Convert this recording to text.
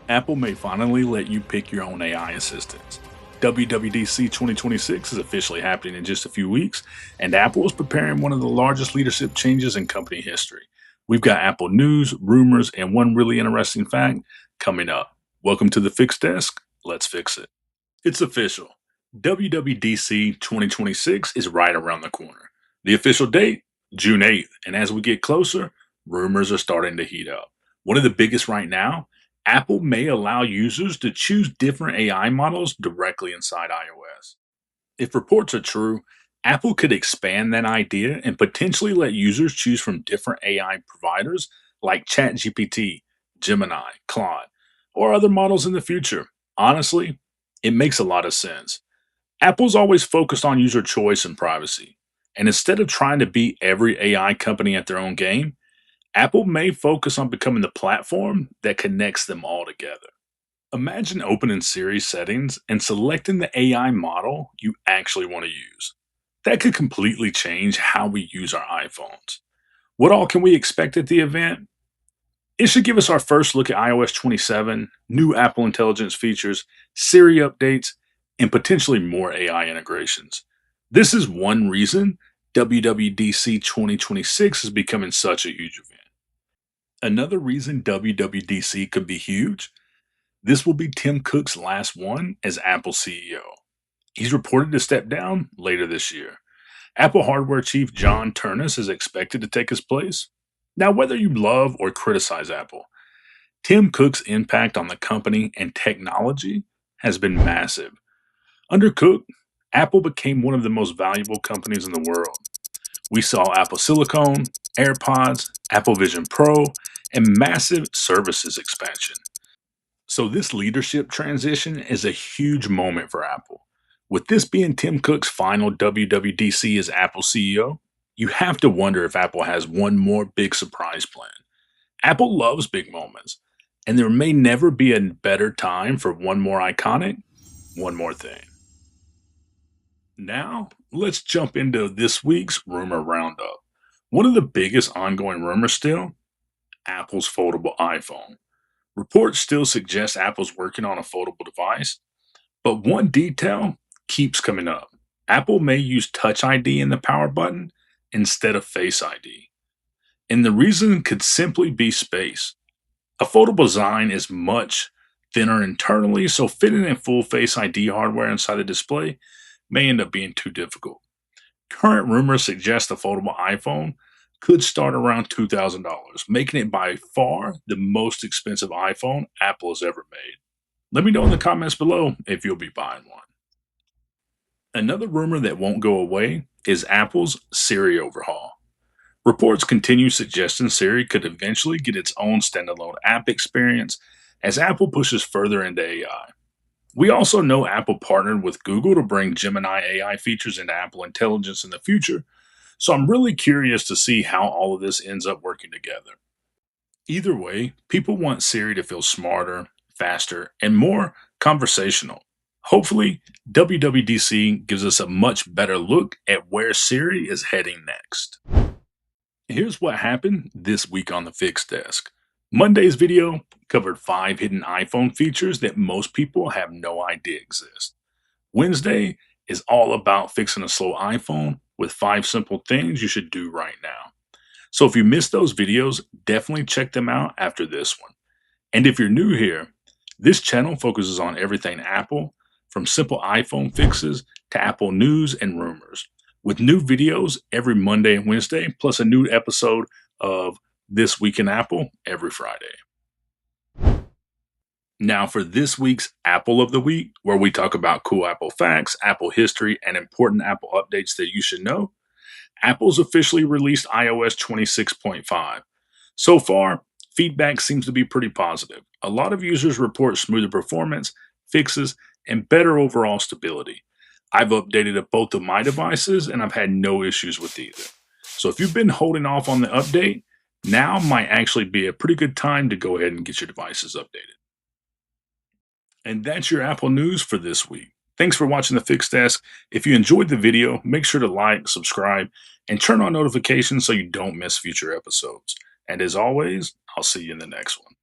Apple may finally let you pick your own AI assistants. WWDC 2026 is officially happening in just a few weeks, and Apple is preparing one of the largest leadership changes in company history. We've got Apple news, rumors, and one really interesting fact coming up. Welcome to the Fix Desk. Let's fix it. It's official. WWDC 2026 is right around the corner. The official date, June 8th, and as we get closer, rumors are starting to heat up. One of the biggest right now, Apple may allow users to choose different AI models directly inside iOS. If reports are true, Apple could expand that idea and potentially let users choose from different AI providers like ChatGPT, Gemini, Claude, or other models in the future. Honestly, it makes a lot of sense. Apple's always focused on user choice and privacy. And instead of trying to beat every AI company at their own game, Apple may focus on becoming the platform that connects them all together. Imagine opening Siri settings and selecting the AI model you actually want to use. That could completely change how we use our iPhones. What all can we expect at the event? It should give us our first look at iOS 27, new Apple Intelligence features, Siri updates, and potentially more AI integrations. This is one reason WWDC 2026 is becoming such a huge event. Another reason WWDC could be huge, this will be Tim Cook's last one as Apple CEO. He's reported to step down later this year. Apple hardware chief John Ternus is expected to take his place. Now, whether you love or criticize Apple, Tim Cook's impact on the company and technology has been massive. Under Cook, Apple became one of the most valuable companies in the world. We saw Apple Silicon, AirPods, Apple Vision Pro, and massive services expansion. So, this leadership transition is a huge moment for Apple. With this being Tim Cook's final WWDC as Apple CEO, you have to wonder if Apple has one more big surprise plan. Apple loves big moments, and there may never be a better time for one more iconic, one more thing. Now, let's jump into this week's rumor roundup. One of the biggest ongoing rumors still, Apple's foldable iPhone. Reports still suggest Apple's working on a foldable device, but one detail keeps coming up. Apple may use Touch ID in the power button instead of Face ID. And the reason could simply be space. A foldable design is much thinner internally, so fitting in full Face ID hardware inside the display may end up being too difficult. Current rumors suggest the foldable iPhone could start around $2,000, making it by far the most expensive iPhone Apple has ever made. Let me know in the comments below if you'll be buying one. Another rumor that won't go away is Apple's Siri overhaul. Reports continue suggesting Siri could eventually get its own standalone app experience as Apple pushes further into AI. We also know Apple partnered with Google to bring Gemini AI features into Apple Intelligence in the future, so I'm really curious to see how all of this ends up working together. Either way, people want Siri to feel smarter, faster, and more conversational. Hopefully, WWDC gives us a much better look at where Siri is heading next. Here's what happened this week on the Fix Desk. Monday's video covered 5 hidden iPhone features that most people have no idea exist. Wednesday is all about fixing a slow iPhone with 5 simple things you should do right now. So if you missed those videos, definitely check them out after this one. And if you're new here, this channel focuses on everything Apple, from simple iPhone fixes to Apple news and rumors, with new videos every Monday and Wednesday, plus a new episode of This Week in Apple every Friday. Now for this week's Apple of the Week, where we talk about cool Apple facts, Apple history, and important Apple updates that you should know, Apple's officially released iOS 26.5. So far, feedback seems to be pretty positive. A lot of users report smoother performance, fixes, and better overall stability. I've updated both of my devices and I've had no issues with either. So if you've been holding off on the update, now might actually be a pretty good time to go ahead and get your devices updated. And that's your Apple news for this week. Thanks for watching the Fix Desk. If you enjoyed the video, make sure to like, subscribe, and turn on notifications so you don't miss future episodes. And as always, I'll see you in the next one.